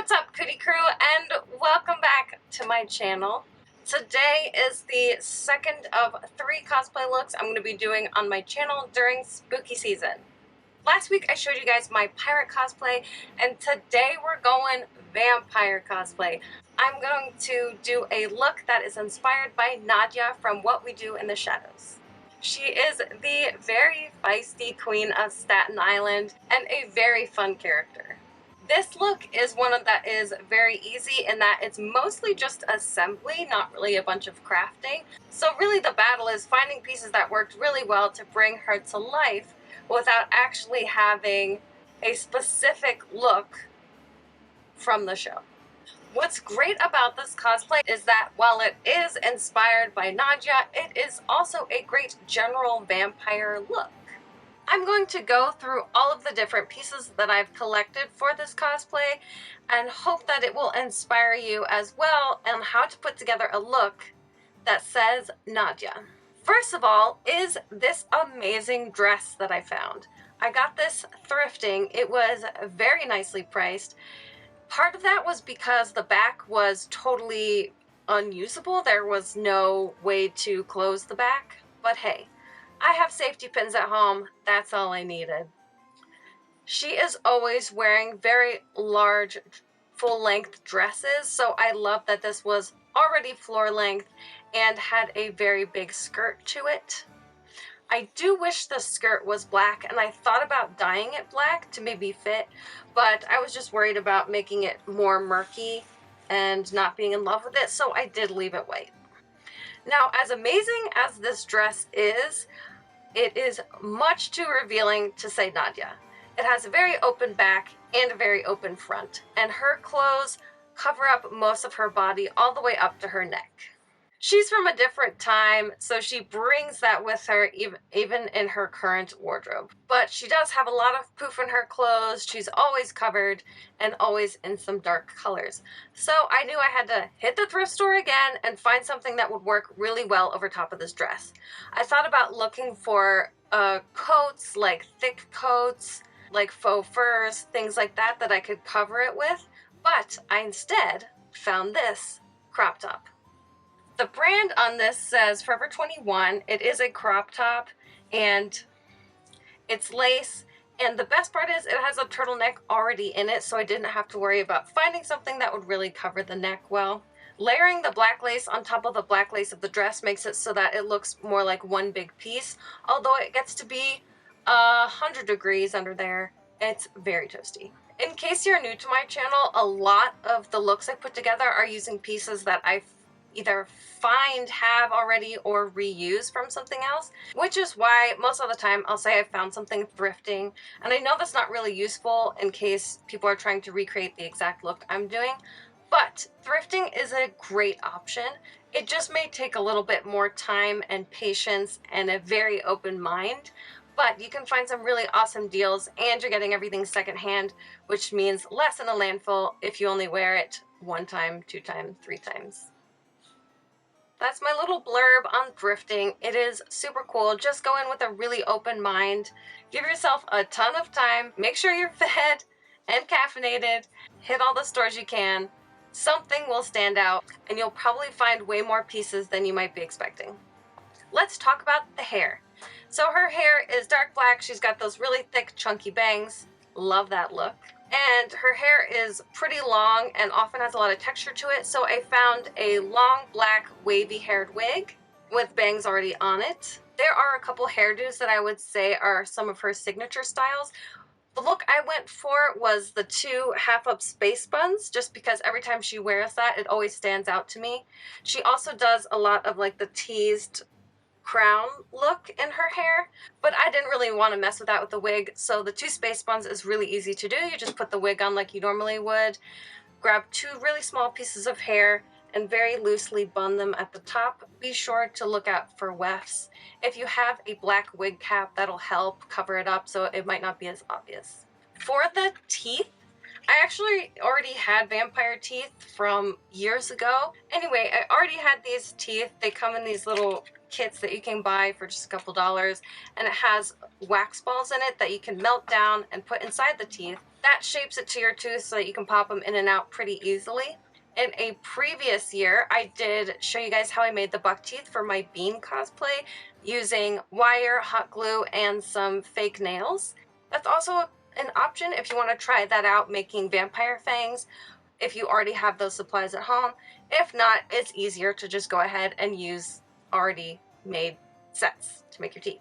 what's up, Cootie Crew, and welcome back to my channel. Today is the second of 3 cosplay looks I'm going to be doing on my channel during spooky season. Last week I showed you guys my pirate cosplay, and today we're going vampire cosplay. I'm going to do a look that is inspired by Nadja from What We Do in the Shadows. She is the very feisty queen of Staten Island and a very fun character. This look is one that is very easy in that it's mostly just assembly, not really a bunch of crafting. So really the battle is finding pieces that worked really well to bring her to life without actually having a specific look from the show. What's great about this cosplay is that while it is inspired by Nadja, it is also a great general vampire look. I'm going to go through all of the different pieces that I've collected for this cosplay and hope that it will inspire you as well on how to put together a look that says Nadja. First of all is this amazing dress that I found. I got this thrifting. It was very nicely priced. Part of that was because the back was totally unusable. There was no way to close the back, but hey, I have safety pins at home. That's all I needed. She is always wearing very large full-length dresses, so I love that this was already floor length and had a very big skirt to it. I do wish the skirt was black, and I thought about dyeing it black to maybe fit, but I was just worried about making it more murky and not being in love with it, so I did leave it white. Now, as amazing as this dress is, it is much too revealing to say Nadja. It has a very open back and a very open front, and her clothes cover up most of her body all the way up to her neck. She's from a different time, so she brings that with her even in her current wardrobe. But she does have a lot of poof in her clothes. She's always covered and always in some dark colors. So I knew I had to hit the thrift store again and find something that would work really well over top of this dress. I thought about looking for coats, like thick coats, like faux furs, things like that I could cover it with. But I instead found this crop top. The brand on this says Forever 21. It is a crop top and it's lace, and the best part is it has a turtleneck already in it, so I didn't have to worry about finding something that would really cover the neck well. Layering the black lace on top of the black lace of the dress makes it so that it looks more like one big piece, although it gets to be 100 degrees under there. It's very toasty. In case you're new to my channel, a lot of the looks I put together are using pieces that I've either have already or reuse from something else, which is why most of the time I'll say I found something thrifting, and I know that's not really useful in case people are trying to recreate the exact look I'm doing, but thrifting is a great option. It just may take a little bit more time and patience and a very open mind, but you can find some really awesome deals and you're getting everything secondhand, which means less in a landfill if you only wear it 1 time, 2 times, 3 times. That's my little blurb on thrifting. It is super cool. Just go in with a really open mind. Give yourself a ton of time. Make sure you're fed and caffeinated. Hit all the stores you can. Something will stand out, and you'll probably find way more pieces than you might be expecting. Let's talk about the hair. So her hair is dark black. She's got those really thick, chunky bangs. Love that look. And her hair is pretty long and often has a lot of texture to it, so I found a long black wavy haired wig with bangs already on it. There are a couple hairdos that I would say are some of her signature styles. The look I went for was the 2 half-up space buns, just because every time she wears that, it always stands out to me. She also does a lot of like the teased crown look in her hair, but I didn't really want to mess with that with the wig, so the 2 space buns is really easy to do. You just put the wig on like you normally would, grab 2 really small pieces of hair and very loosely bun them at the top. Be sure to look out for wefts. If you have a black wig cap, that'll help cover it up so it might not be as obvious. For the teeth, I actually already had vampire teeth from years ago. Anyway, I already had these teeth. They come in these little kits that you can buy for just a couple dollars, and it has wax balls in it that you can melt down and put inside the teeth. That shapes it to your tooth so that you can pop them in and out pretty easily. In a previous year, I did show you guys how I made the buck teeth for my bean cosplay using wire, hot glue, and some fake nails. That's also an option if you want to try that out, making vampire fangs, if you already have those supplies at home. If not, it's easier to just go ahead and use already made sets to make your teeth.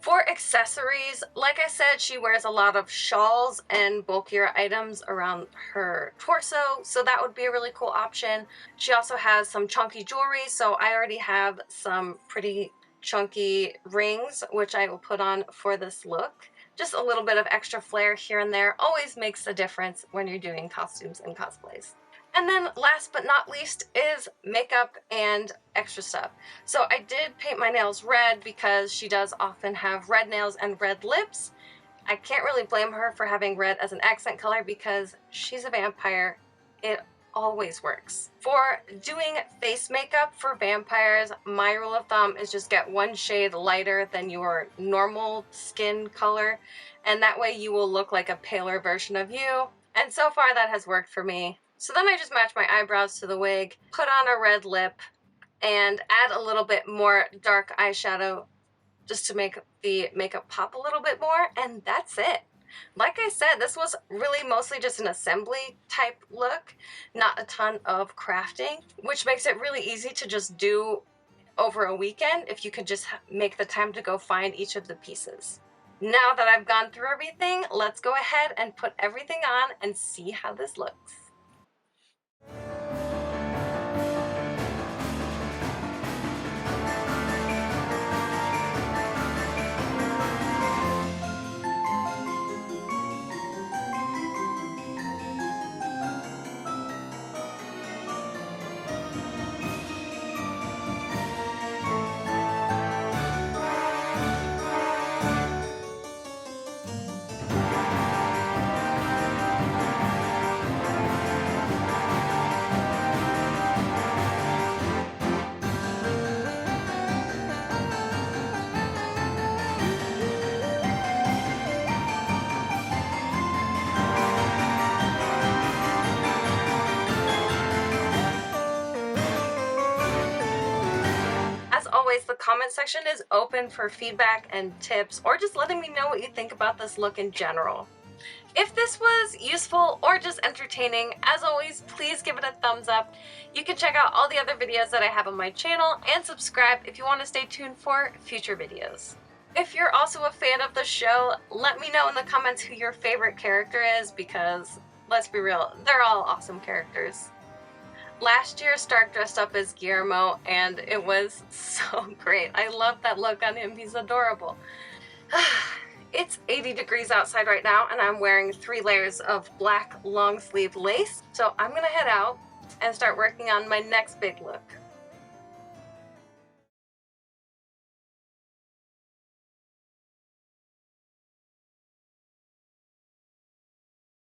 For accessories, like I said, she wears a lot of shawls and bulkier items around her torso, so that would be a really cool option. She also has some chunky jewelry, so I already have some pretty chunky rings, which I will put on for this look. Just a little bit of extra flair here and there always makes a difference when you're doing costumes and cosplays. And then last but not least is makeup and extra stuff. So I did paint my nails red because she does often have red nails and red lips. I can't really blame her for having red as an accent color because she's a vampire. It always works. For doing face makeup for vampires, my rule of thumb is just get one shade lighter than your normal skin color, and that way you will look like a paler version of you. And so far that has worked for me. So then I just match my eyebrows to the wig, put on a red lip, and add a little bit more dark eyeshadow just to make the makeup pop a little bit more, and that's it. Like I said, this was really mostly just an assembly type look, not a ton of crafting, which makes it really easy to just do over a weekend if you could just make the time to go find each of the pieces. Now that I've gone through everything, let's go ahead and put everything on and see how this looks. Always, the comment section is open for feedback and tips, or just letting me know what you think about this look in general. If this was useful or just entertaining, as always, please give it a thumbs up. You can check out all the other videos that I have on my channel and subscribe if you want to stay tuned for future videos. If you're also a fan of the show, let me know in the comments who your favorite character is, because let's be real, they're all awesome characters. Last year, Stark dressed up as Guillermo, and it was so great. I love that look on him. He's adorable. It's 80 degrees outside right now, and I'm wearing 3 layers of black long sleeve lace. So I'm gonna head out and start working on my next big look.